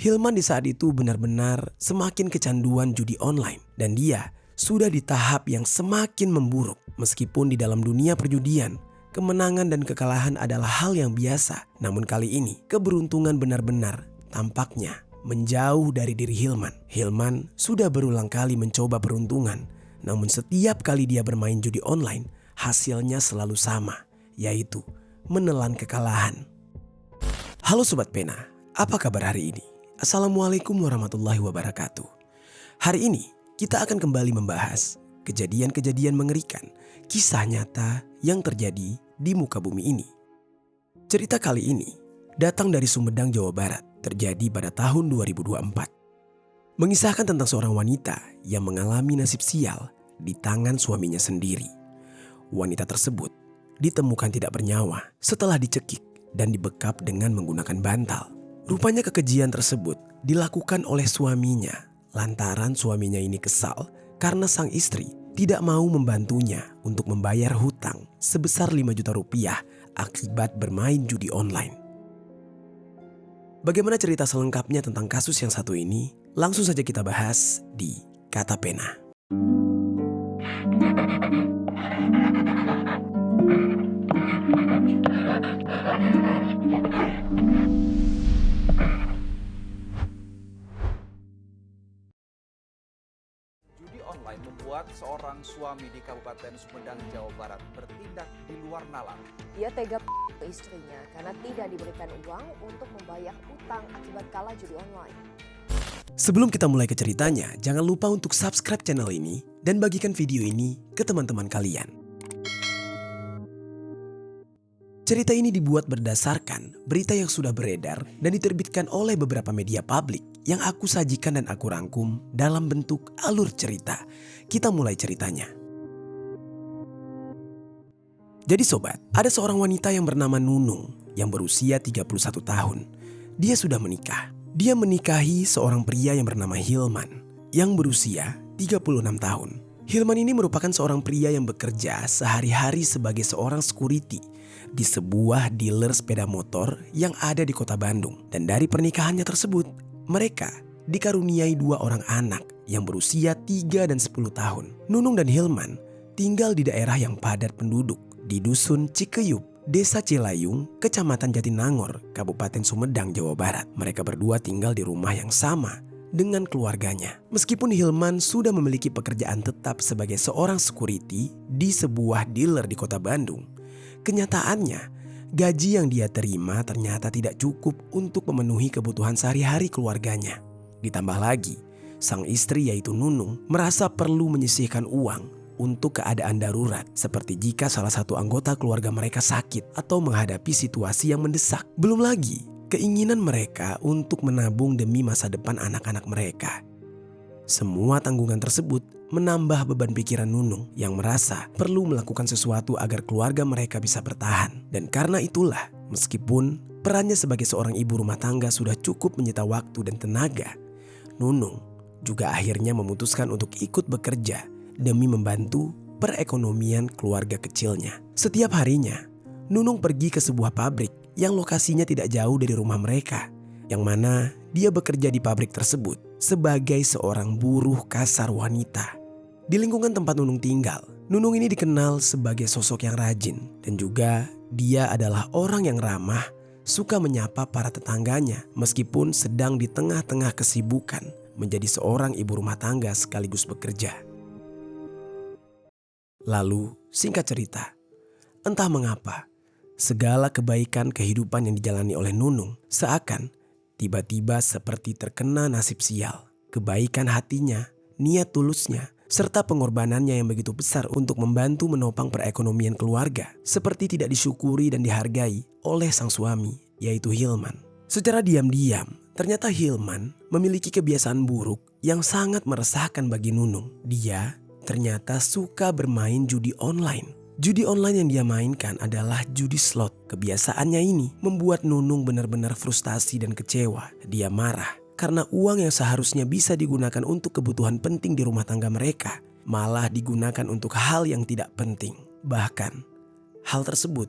Hilman di saat itu benar-benar semakin kecanduan judi online dan dia sudah di tahap yang semakin memburuk. Meskipun di dalam dunia perjudian, kemenangan dan kekalahan adalah hal yang biasa. Namun kali ini keberuntungan benar-benar tampaknya menjauh dari diri Hilman. Hilman sudah berulang kali mencoba peruntungan, namun setiap kali dia bermain judi online, hasilnya selalu sama, yaitu menelan kekalahan. Halo Sobat Pena, apa kabar hari ini? Assalamualaikum warahmatullahi wabarakatuh. Hari ini kita akan kembali membahas kejadian-kejadian mengerikan, kisah nyata yang terjadi di muka bumi ini. Cerita kali ini datang dari Sumedang, Jawa Barat, terjadi pada tahun 2024. Mengisahkan tentang seorang wanita yang mengalami nasib sial di tangan suaminya sendiri. Wanita tersebut ditemukan tidak bernyawa setelah dicekik dan dibekap dengan menggunakan bantal. Rupanya kekejian tersebut dilakukan oleh suaminya lantaran suaminya ini kesal karena sang istri tidak mau membantunya untuk membayar hutang sebesar 5 juta rupiah akibat bermain judi online. Bagaimana cerita selengkapnya tentang kasus yang satu ini? Langsung saja kita bahas di Kata Pena. Judi online membuat seorang suami di Kabupaten Sumedang, Jawa Barat bertindak di luar nalar. Dia tega ke istrinya karena tidak diberikan uang untuk membayar utang akibat kalah judi online. Sebelum kita mulai ke ceritanya, jangan lupa untuk subscribe channel ini dan bagikan video ini ke teman-teman kalian. Cerita ini dibuat berdasarkan berita yang sudah beredar dan diterbitkan oleh beberapa media publik yang aku sajikan dan aku rangkum dalam bentuk alur cerita. Kita mulai ceritanya. Jadi sobat, ada seorang wanita yang bernama Nunung yang berusia 31 tahun. Dia sudah menikah. Dia menikahi seorang pria yang bernama Hilman yang berusia 36 tahun. Hilman ini merupakan seorang pria yang bekerja sehari-hari sebagai seorang security di sebuah dealer sepeda motor yang ada di kota Bandung. Dan dari pernikahannya tersebut, mereka dikaruniai 2 orang anak yang berusia 3 dan 10 tahun. Nunung dan Hilman tinggal di daerah yang padat penduduk di Dusun Cikeyup, Desa Cilayung, Kecamatan Jatinangor, Kabupaten Sumedang, Jawa Barat. Mereka berdua tinggal di rumah yang sama dengan keluarganya. Meskipun Hilman sudah memiliki pekerjaan tetap sebagai seorang security di sebuah dealer di kota Bandung, kenyataannya gaji yang dia terima ternyata tidak cukup untuk memenuhi kebutuhan sehari-hari keluarganya. Ditambah lagi, sang istri yaitu Nunung merasa perlu menyisihkan uang untuk keadaan darurat, seperti jika salah satu anggota keluarga mereka sakit atau menghadapi situasi yang mendesak. Belum lagi keinginan mereka untuk menabung demi masa depan anak-anak mereka. Semua tanggungan tersebut menambah beban pikiran Nunung yang merasa perlu melakukan sesuatu agar keluarga mereka bisa bertahan. Dan karena itulah, meskipun perannya sebagai seorang ibu rumah tangga sudah cukup menyita waktu dan tenaga, Nunung juga akhirnya memutuskan untuk ikut bekerja demi membantu perekonomian keluarga kecilnya. Setiap harinya, Nunung pergi ke sebuah pabrik yang lokasinya tidak jauh dari rumah mereka, yang mana dia bekerja di pabrik tersebut sebagai seorang buruh kasar wanita. Di lingkungan tempat Nunung tinggal, Nunung ini dikenal sebagai sosok yang rajin dan juga dia adalah orang yang ramah, suka menyapa para tetangganya meskipun sedang di tengah-tengah kesibukan menjadi seorang ibu rumah tangga sekaligus bekerja. Lalu, singkat cerita, entah mengapa, segala kebaikan kehidupan yang dijalani oleh Nunung seakan tiba-tiba seperti terkena nasib sial. Kebaikan hatinya, niat tulusnya, serta pengorbanannya yang begitu besar untuk membantu menopang perekonomian keluarga seperti tidak disyukuri dan dihargai oleh sang suami, yaitu Hilman. Secara diam-diam, ternyata Hilman memiliki kebiasaan buruk yang sangat meresahkan bagi Nunung. Dia ternyata suka bermain judi online. Judi online yang dia mainkan adalah judi slot. Kebiasaannya ini membuat Nunung benar-benar frustasi dan kecewa. Dia marah karena uang yang seharusnya bisa digunakan untuk kebutuhan penting di rumah tangga mereka malah digunakan untuk hal yang tidak penting. Bahkan hal tersebut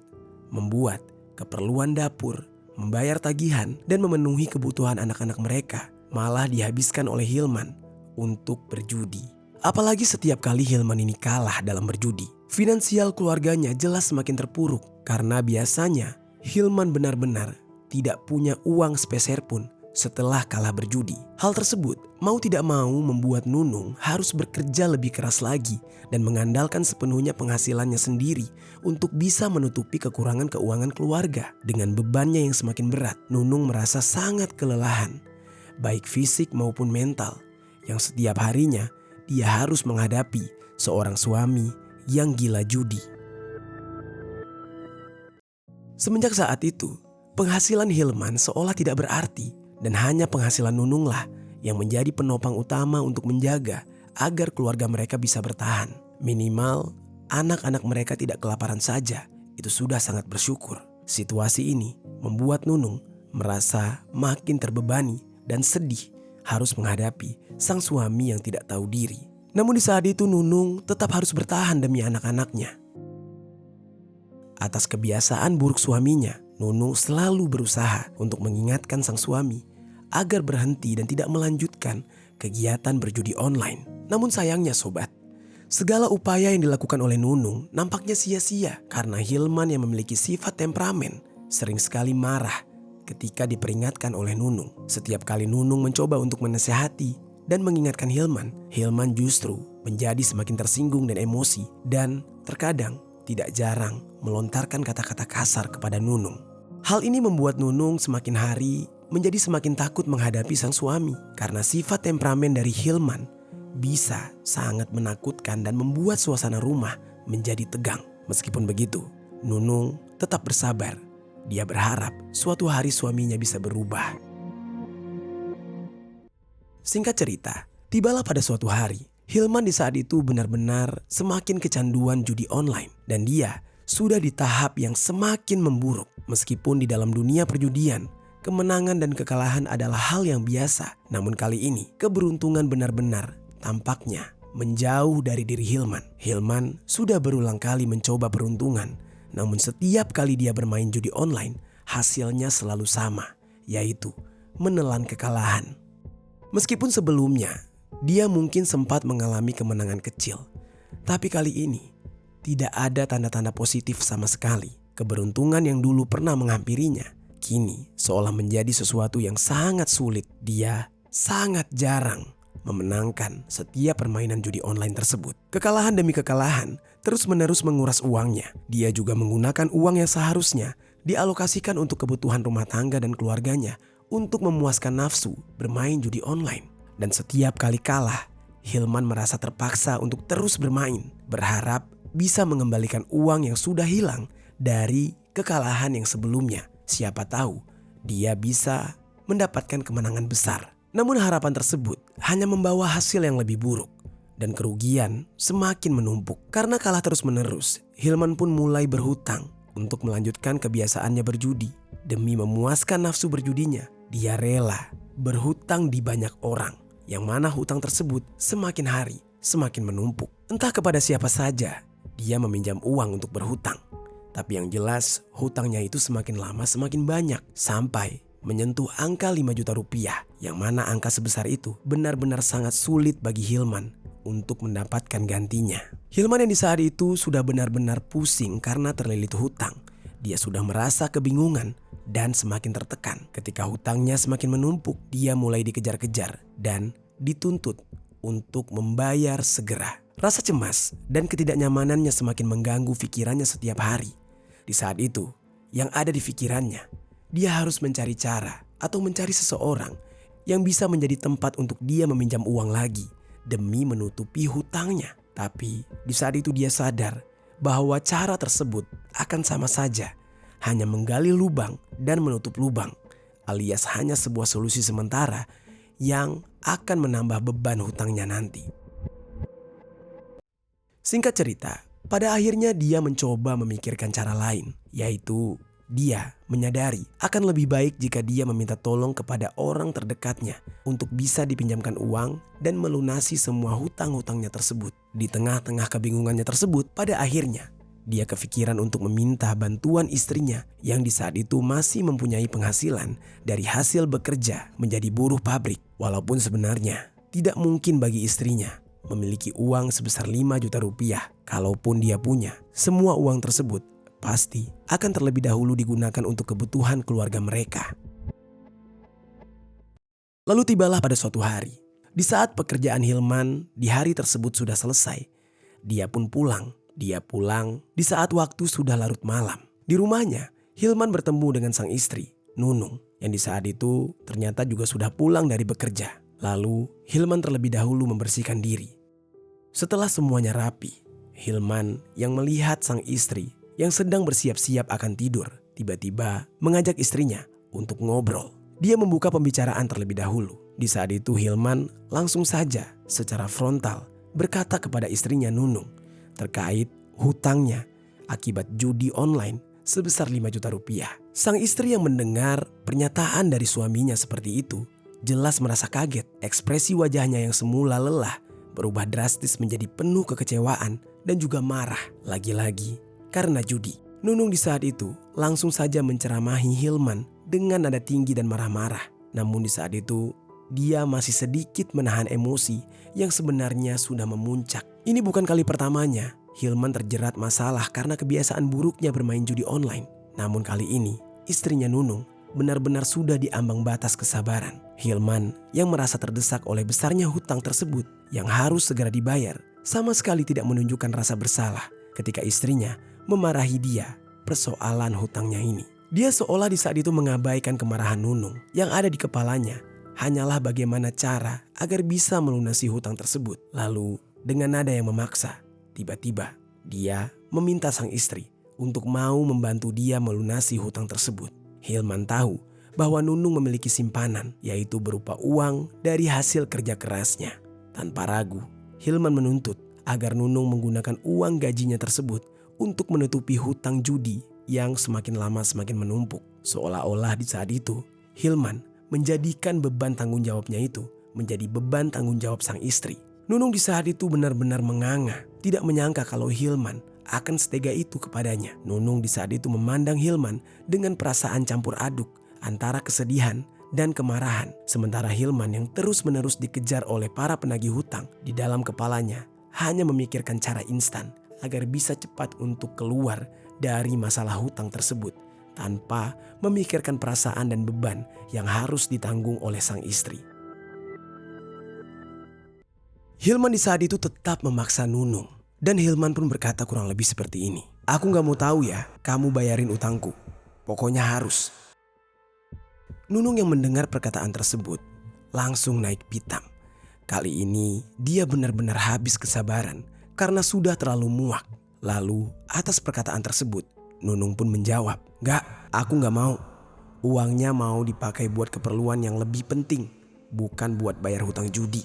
membuat keperluan dapur membayar tagihan, dan memenuhi kebutuhan anak-anak mereka malah dihabiskan oleh Hilman untuk berjudi. Apalagi setiap kali Hilman ini kalah dalam berjudi, finansial keluarganya jelas semakin terpuruk karena biasanya Hilman benar-benar tidak punya uang sepeser pun setelah kalah berjudi. Hal tersebut mau tidak mau membuat Nunung harus bekerja lebih keras lagi dan mengandalkan sepenuhnya penghasilannya sendiri untuk bisa menutupi kekurangan keuangan keluarga. Dengan bebannya yang semakin berat, Nunung merasa sangat kelelahan, baik fisik maupun mental, yang setiap harinya dia harus menghadapi seorang suami yang gila judi. Semenjak saat itu, penghasilan Hilman seolah tidak berarti dan hanya penghasilan Nununglah yang menjadi penopang utama untuk menjaga agar keluarga mereka bisa bertahan. Minimal anak-anak mereka tidak kelaparan saja, itu sudah sangat bersyukur. Situasi ini membuat Nunung merasa makin terbebani dan sedih harus menghadapi sang suami yang tidak tahu diri. Namun di saat itu Nunung tetap harus bertahan demi anak-anaknya. Atas kebiasaan buruk suaminya, Nunung selalu berusaha untuk mengingatkan sang suami agar berhenti dan tidak melanjutkan kegiatan berjudi online. Namun sayangnya sobat, segala upaya yang dilakukan oleh Nunung nampaknya sia-sia karena Hilman yang memiliki sifat temperamen sering sekali marah ketika diperingatkan oleh Nunung. Setiap kali Nunung mencoba untuk menasehati dan mengingatkan Hilman, Hilman justru menjadi semakin tersinggung dan emosi dan terkadang tidak jarang melontarkan kata-kata kasar kepada Nunung. Hal ini membuat Nunung semakin hari menjadi semakin takut menghadapi sang suami karena sifat temperamen dari Hilman bisa sangat menakutkan dan membuat suasana rumah menjadi tegang. Meskipun begitu, Nunung tetap bersabar. Dia berharap suatu hari suaminya bisa berubah. Singkat cerita, tibalah pada suatu hari, Hilman di saat itu benar-benar semakin kecanduan judi online dan dia sudah di tahap yang semakin memburuk. Meskipun di dalam dunia perjudian, kemenangan dan kekalahan adalah hal yang biasa. Namun kali ini keberuntungan benar-benar tampaknya menjauh dari diri Hilman. Hilman sudah berulang kali mencoba peruntungan. Namun setiap kali dia bermain judi online, hasilnya selalu sama, yaitu menelan kekalahan. Meskipun sebelumnya dia mungkin sempat mengalami kemenangan kecil, tapi kali ini tidak ada tanda-tanda positif sama sekali. Keberuntungan yang dulu pernah menghampirinya kini seolah menjadi sesuatu yang sangat sulit. Dia sangat jarang memenangkan setiap permainan judi online tersebut. Kekalahan demi kekalahan terus-menerus menguras uangnya. Dia juga menggunakan uang yang seharusnya dialokasikan untuk kebutuhan rumah tangga dan keluarganya untuk memuaskan nafsu bermain judi online. Dan setiap kali kalah, Hilman merasa terpaksa untuk terus bermain, berharap bisa mengembalikan uang yang sudah hilang dari kekalahan yang sebelumnya. Siapa tahu dia bisa mendapatkan kemenangan besar. Namun harapan tersebut hanya membawa hasil yang lebih buruk dan kerugian semakin menumpuk. Karena kalah terus-menerus, Hilman pun mulai berhutang untuk melanjutkan kebiasaannya berjudi. Demi memuaskan nafsu berjudinya, dia rela berhutang di banyak orang, yang mana hutang tersebut semakin hari semakin menumpuk. Entah kepada siapa saja dia meminjam uang untuk berhutang. Tapi yang jelas hutangnya itu semakin lama semakin banyak sampai menyentuh angka 5 juta rupiah, yang mana angka sebesar itu benar-benar sangat sulit bagi Hilman untuk mendapatkan gantinya. Hilman yang di saat itu sudah benar-benar pusing karena terlilit hutang. Dia sudah merasa kebingungan dan semakin tertekan. Ketika hutangnya semakin menumpuk, dia mulai dikejar-kejar dan dituntut untuk membayar segera. Rasa cemas dan ketidaknyamanannya semakin mengganggu pikirannya setiap hari. Di saat itu, yang ada di pikirannya, dia harus mencari cara atau mencari seseorang yang bisa menjadi tempat untuk dia meminjam uang lagi demi menutupi hutangnya. Tapi di saat itu dia sadar bahwa cara tersebut akan sama saja, hanya menggali lubang dan menutup lubang, alias hanya sebuah solusi sementara yang akan menambah beban hutangnya nanti. Singkat cerita, pada akhirnya dia mencoba memikirkan cara lain, yaitu dia menyadari akan lebih baik jika dia meminta tolong kepada orang terdekatnya untuk bisa dipinjamkan uang dan melunasi semua hutang-hutangnya tersebut. Di tengah-tengah kebingungannya tersebut, pada akhirnya Dia kepikiran untuk meminta bantuan istrinya yang di saat itu masih mempunyai penghasilan dari hasil bekerja menjadi buruh pabrik. Walaupun sebenarnya tidak mungkin bagi istrinya memiliki uang sebesar 5 juta rupiah. Kalaupun dia punya, semua uang tersebut pasti akan terlebih dahulu digunakan untuk kebutuhan keluarga mereka. Lalu tibalah pada suatu hari, di saat pekerjaan Hilman di hari tersebut sudah selesai, dia pun pulang. Dia pulang di saat waktu sudah larut malam. Di rumahnya, Hilman bertemu dengan sang istri, Nunung, yang di saat itu ternyata juga sudah pulang dari bekerja. Lalu, Hilman terlebih dahulu membersihkan diri. Setelah semuanya rapi, Hilman yang melihat sang istri yang sedang bersiap-siap akan tidur, tiba-tiba mengajak istrinya untuk ngobrol. Dia membuka pembicaraan terlebih dahulu. Di saat itu Hilman langsung saja secara frontal berkata kepada istrinya Nunung terkait hutangnya akibat judi online sebesar 5 juta rupiah. Sang istri yang mendengar pernyataan dari suaminya seperti itu jelas merasa kaget. Ekspresi wajahnya yang semula lelah berubah drastis menjadi penuh kekecewaan dan juga marah. Lagi-lagi karena judi. Nunung di saat itu langsung saja menceramahi Hilman dengan nada tinggi dan marah-marah. Namun di saat itu dia masih sedikit menahan emosi yang sebenarnya sudah memuncak. Ini bukan kali pertamanya Hilman terjerat masalah karena kebiasaan buruknya bermain judi online. Namun kali ini istrinya Nunung benar-benar sudah di ambang batas kesabaran. Hilman yang merasa terdesak oleh besarnya hutang tersebut yang harus segera dibayar sama sekali tidak menunjukkan rasa bersalah ketika istrinya memarahi dia persoalan hutangnya ini. Dia seolah di saat itu mengabaikan kemarahan Nunung yang ada di kepalanya hanyalah bagaimana cara agar bisa melunasi hutang tersebut. Lalu dengan nada yang memaksa, tiba-tiba dia meminta sang istri untuk mau membantu dia melunasi hutang tersebut. Hilman tahu bahwa Nunung memiliki simpanan, yaitu berupa uang dari hasil kerja kerasnya. Tanpa ragu, Hilman menuntut agar Nunung menggunakan uang gajinya tersebut untuk menutupi hutang judi yang semakin lama semakin menumpuk. Seolah-olah di saat itu, Hilman menjadikan beban tanggung jawabnya itu menjadi beban tanggung jawab sang istri. Nunung di saat itu benar-benar menganga, tidak menyangka kalau Hilman akan setega itu kepadanya. Nunung di saat itu memandang Hilman dengan perasaan campur aduk antara kesedihan dan kemarahan. Sementara Hilman yang terus-menerus dikejar oleh para penagih hutang di dalam kepalanya hanya memikirkan cara instan agar bisa cepat untuk keluar dari masalah hutang tersebut tanpa memikirkan perasaan dan beban yang harus ditanggung oleh sang istri. Hilman di saat itu tetap memaksa Nunung. Dan Hilman pun berkata kurang lebih seperti ini. Aku gak mau tahu ya, kamu bayarin utangku. Pokoknya harus. Nunung yang mendengar perkataan tersebut langsung naik pitam. Kali ini dia benar-benar habis kesabaran karena sudah terlalu muak. Lalu atas perkataan tersebut, Nunung pun menjawab, "Gak, aku gak mau. Uangnya mau dipakai buat keperluan yang lebih penting, bukan buat bayar hutang judi."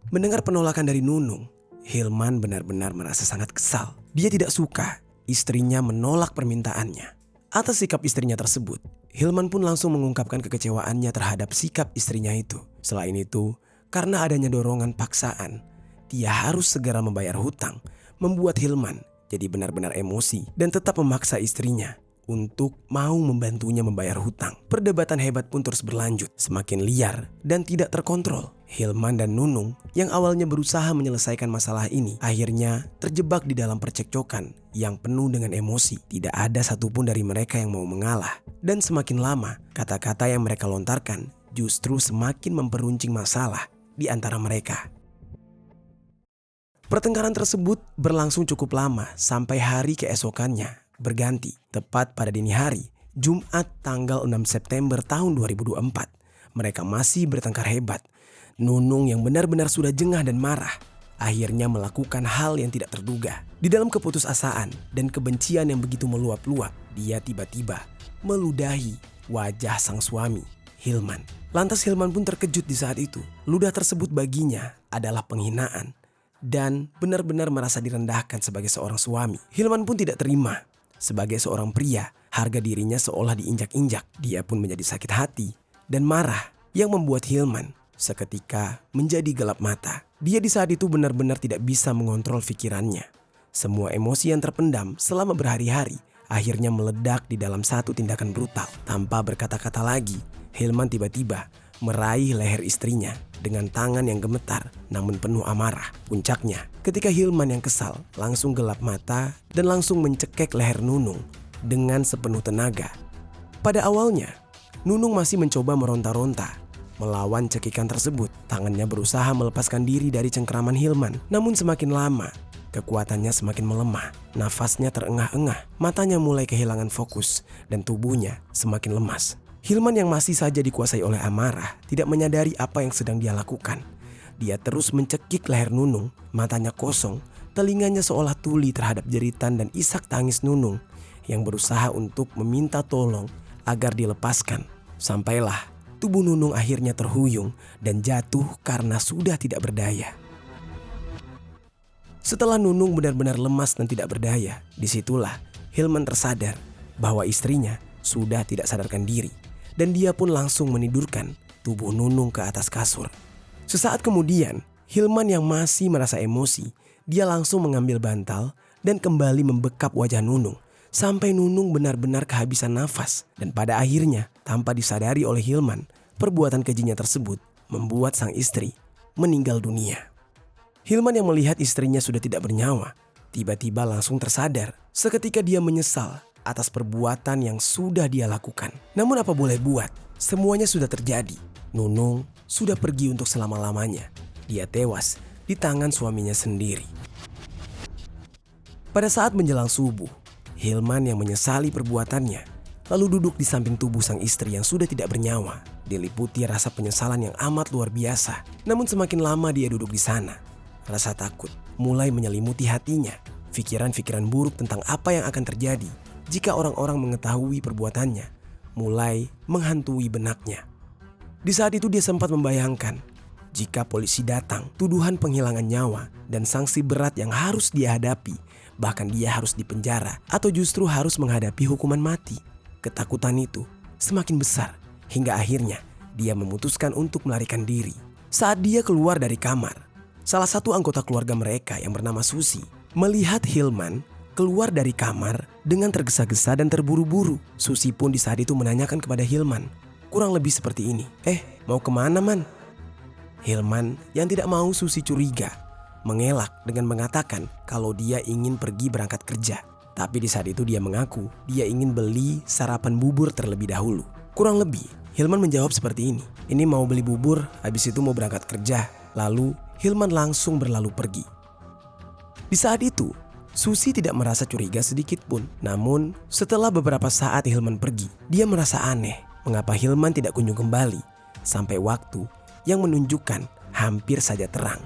Mendengar penolakan dari Nunung, Hilman benar-benar merasa sangat kesal. Dia tidak suka istrinya menolak permintaannya. Atas sikap istrinya tersebut, Hilman pun langsung mengungkapkan kekecewaannya terhadap sikap istrinya itu. Selain itu, karena adanya dorongan paksaan, dia harus segera membayar hutang, membuat Hilman jadi benar-benar emosi dan tetap memaksa istrinya untuk mau membantunya membayar hutang. Perdebatan hebat pun terus berlanjut, semakin liar dan tidak terkontrol. Hilman dan Nunung yang awalnya berusaha menyelesaikan masalah ini akhirnya terjebak di dalam percekcokan yang penuh dengan emosi. Tidak ada satupun dari mereka yang mau mengalah. Dan semakin lama, kata-kata yang mereka lontarkan justru semakin memperuncing masalah di antara mereka. Pertengkaran tersebut berlangsung cukup lama sampai hari keesokannya berganti. Tepat pada dini hari, Jumat tanggal 6 September tahun 2024. Mereka masih bertengkar hebat. Nunung yang benar-benar sudah jengah dan marah akhirnya melakukan hal yang tidak terduga. Di dalam keputusasaan dan kebencian yang begitu meluap-luap, dia tiba-tiba meludahi wajah sang suami, Hilman. Lantas Hilman pun terkejut di saat itu. Ludah tersebut baginya adalah penghinaan dan benar-benar merasa direndahkan sebagai seorang suami. Hilman pun tidak terima. Sebagai seorang pria, harga dirinya seolah diinjak-injak. Dia pun menjadi sakit hati dan marah yang membuat Hilman seketika menjadi gelap mata. Dia di saat itu benar-benar tidak bisa mengontrol pikirannya. Semua emosi yang terpendam selama berhari-hari akhirnya meledak di dalam satu tindakan brutal. Tanpa berkata-kata lagi, Hilman tiba-tiba meraih leher istrinya dengan tangan yang gemetar namun penuh amarah. Puncaknya, ketika Hilman yang kesal langsung gelap mata dan langsung mencekek leher Nunung dengan sepenuh tenaga. Pada awalnya, Nunung masih mencoba meronta-ronta melawan cekikan tersebut. Tangannya berusaha melepaskan diri dari cengkeraman Hilman. Namun semakin lama, kekuatannya semakin melemah. Nafasnya terengah-engah, matanya mulai kehilangan fokus, dan tubuhnya semakin lemas. Hilman yang masih saja dikuasai oleh amarah tidak menyadari apa yang sedang dia lakukan. Dia terus mencekik leher Nunung, matanya kosong, telinganya seolah tuli terhadap jeritan dan isak tangis Nunung yang berusaha untuk meminta tolong agar dilepaskan. Sampailah tubuh Nunung akhirnya terhuyung dan jatuh karena sudah tidak berdaya. Setelah Nunung benar-benar lemas dan tidak berdaya, disitulah Hilman tersadar bahwa istrinya sudah tidak sadarkan diri. Dan dia pun langsung menidurkan tubuh Nunung ke atas kasur. Sesaat kemudian, Hilman yang masih merasa emosi, dia langsung mengambil bantal dan kembali membekap wajah Nunung. Sampai Nunung benar-benar kehabisan nafas. Dan pada akhirnya, tanpa disadari oleh Hilman, perbuatan kejinya tersebut membuat sang istri meninggal dunia. Hilman yang melihat istrinya sudah tidak bernyawa, tiba-tiba langsung tersadar. Seketika dia menyesal atas perbuatan yang sudah dia lakukan. Namun apa boleh buat, semuanya sudah terjadi. Nunung sudah pergi untuk selama-lamanya. Dia tewas di tangan suaminya sendiri. Pada saat menjelang subuh, Hilman yang menyesali perbuatannya lalu duduk di samping tubuh sang istri yang sudah tidak bernyawa. Diliputi rasa penyesalan yang amat luar biasa. Namun semakin lama dia duduk di sana, rasa takut mulai menyelimuti hatinya. Pikiran-pikiran buruk tentang apa yang akan terjadi jika orang-orang mengetahui perbuatannya mulai menghantui benaknya. Di saat itu dia sempat membayangkan jika polisi datang, tuduhan penghilangan nyawa dan sanksi berat yang harus dia hadapi. Bahkan dia harus dipenjara atau justru harus menghadapi hukuman mati. Ketakutan itu semakin besar hingga akhirnya dia memutuskan untuk melarikan diri. Saat dia keluar dari kamar, salah satu anggota keluarga mereka yang bernama Susi melihat Hilman keluar dari kamar dengan tergesa-gesa dan terburu-buru. Susi pun di saat itu menanyakan kepada Hilman, kurang lebih seperti ini, mau kemana man? Hilman yang tidak mau Susi curiga mengelak dengan mengatakan kalau dia ingin pergi berangkat kerja. Tapi di saat itu dia mengaku dia ingin beli sarapan bubur terlebih dahulu. Kurang lebih Hilman menjawab seperti ini, ini mau beli bubur, habis itu mau berangkat kerja. Lalu Hilman langsung berlalu pergi. Di saat itu Susi tidak merasa curiga sedikit pun. Namun setelah beberapa saat Hilman pergi, dia merasa aneh mengapa Hilman tidak kunjung kembali sampai waktu yang menunjukkan hampir saja terang.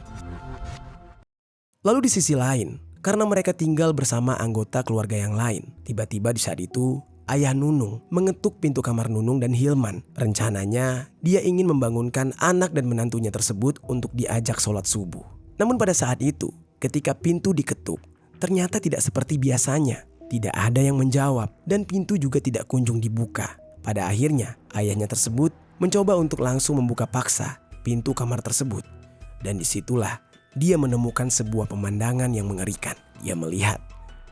Lalu di sisi lain, karena mereka tinggal bersama anggota keluarga yang lain, tiba-tiba di saat itu ayah Nunung mengetuk pintu kamar Nunung dan Hilman. Rencananya dia ingin membangunkan anak dan menantunya tersebut untuk diajak sholat subuh. Namun pada saat itu, ketika pintu diketuk, ternyata tidak seperti biasanya. Tidak ada yang menjawab dan pintu juga tidak kunjung dibuka. Pada akhirnya ayahnya tersebut mencoba untuk langsung membuka paksa pintu kamar tersebut. Dan disitulah dia menemukan sebuah pemandangan yang mengerikan. Dia melihat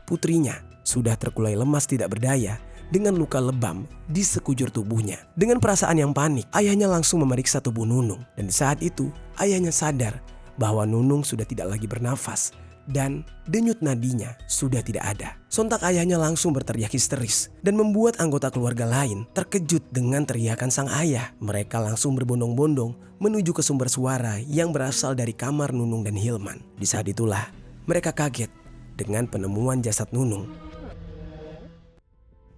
putrinya sudah terkulai lemas tidak berdaya dengan luka lebam di sekujur tubuhnya. Dengan perasaan yang panik, ayahnya langsung memeriksa tubuh Nunung. Dan di saat itu, ayahnya sadar bahwa Nunung sudah tidak lagi bernafas dan denyut nadinya sudah tidak ada. Sontak ayahnya langsung berteriak histeris dan membuat anggota keluarga lain terkejut dengan teriakan sang ayah. Mereka langsung berbondong-bondong menuju ke sumber suara yang berasal dari kamar Nunung dan Hilman. Di saat itulah mereka kaget dengan penemuan jasad Nunung.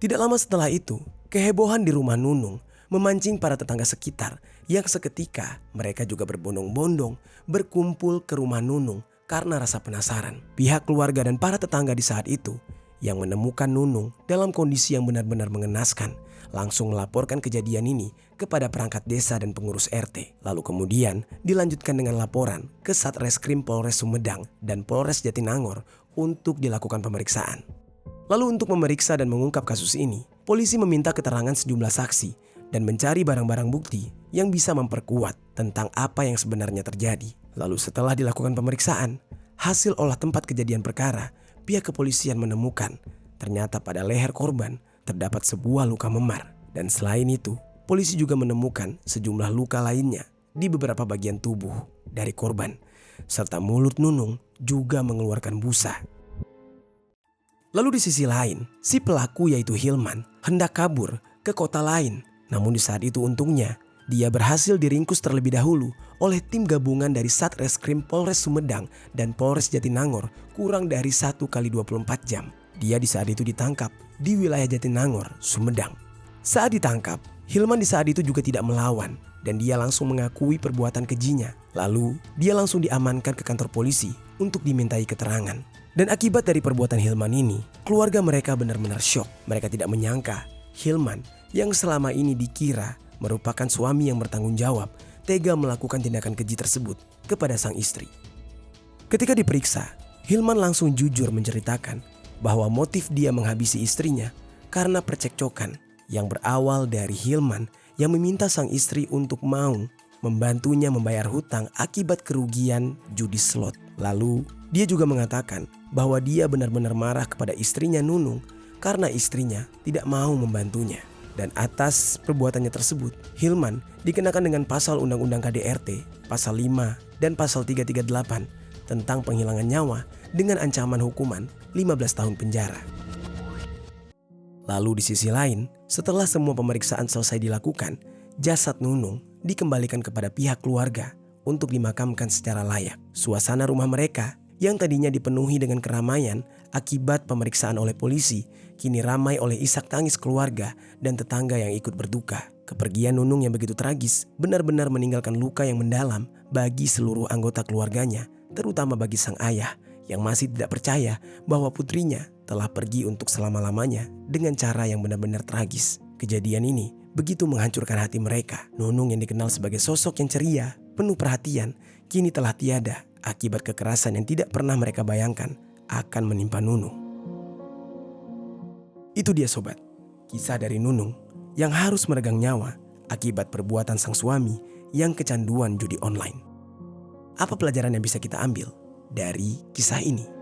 Tidak lama setelah itu, kehebohan di rumah Nunung memancing para tetangga sekitar yang seketika mereka juga berbondong-bondong berkumpul ke rumah Nunung karena rasa penasaran. Pihak keluarga dan para tetangga di saat itu yang menemukan Nunung dalam kondisi yang benar-benar mengenaskan langsung melaporkan kejadian ini kepada perangkat desa dan pengurus RT. Lalu kemudian dilanjutkan dengan laporan ke Satreskrim Polres Sumedang dan Polres Jatinangor untuk dilakukan pemeriksaan. Lalu untuk memeriksa dan mengungkap kasus ini, polisi meminta keterangan sejumlah saksi dan mencari barang-barang bukti yang bisa memperkuat tentang apa yang sebenarnya terjadi. Lalu setelah dilakukan pemeriksaan, hasil olah tempat kejadian perkara pihak kepolisian menemukan ternyata pada leher korban terdapat sebuah luka memar. Dan selain itu, polisi juga menemukan sejumlah luka lainnya di beberapa bagian tubuh dari korban. Serta mulut Nunung juga mengeluarkan busa. Lalu di sisi lain, si pelaku yaitu Hilman hendak kabur ke kota lain. Namun di saat itu untungnya, dia berhasil diringkus terlebih dahulu oleh tim gabungan dari Satreskrim Polres Sumedang dan Polres Jatinangor kurang dari 1x24 jam. Dia di saat itu ditangkap di wilayah Jatinangor, Sumedang. Saat ditangkap, Hilman di saat itu juga tidak melawan dan dia langsung mengakui perbuatan kejinya. Lalu dia langsung diamankan ke kantor polisi untuk dimintai keterangan. Dan akibat dari perbuatan Hilman ini, keluarga mereka benar-benar syok. Mereka tidak menyangka Hilman yang selama ini dikira merupakan suami yang bertanggung jawab tega melakukan tindakan keji tersebut kepada sang istri. Ketika diperiksa, Hilman langsung jujur menceritakan bahwa motif dia menghabisi istrinya karena percekcokan yang berawal dari Hilman yang meminta sang istri untuk mau membantunya membayar hutang akibat kerugian judi slot. Lalu dia juga mengatakan bahwa dia benar-benar marah kepada istrinya Nunung karena istrinya tidak mau membantunya. Dan atas perbuatannya tersebut, Hilman dikenakan dengan pasal Undang-Undang KDRT, pasal 5 dan pasal 338 tentang penghilangan nyawa dengan ancaman hukuman 15 tahun penjara. Lalu di sisi lain, setelah semua pemeriksaan selesai dilakukan, jasad Nunung dikembalikan kepada pihak keluarga untuk dimakamkan secara layak. Suasana rumah mereka yang tadinya dipenuhi dengan keramaian akibat pemeriksaan oleh polisi, kini ramai oleh isak tangis keluarga dan tetangga yang ikut berduka. Kepergian Nunung yang begitu tragis benar-benar meninggalkan luka yang mendalam bagi seluruh anggota keluarganya, terutama bagi sang ayah yang masih tidak percaya bahwa putrinya telah pergi untuk selama-lamanya dengan cara yang benar-benar tragis. Kejadian ini begitu menghancurkan hati mereka. Nunung yang dikenal sebagai sosok yang ceria, penuh perhatian, kini telah tiada akibat kekerasan yang tidak pernah mereka bayangkan akan menimpa Nunung. Itu dia sobat, kisah dari Nunung yang harus meregang nyawa akibat perbuatan sang suami yang kecanduan judi online. Apa pelajaran yang bisa kita ambil dari kisah ini?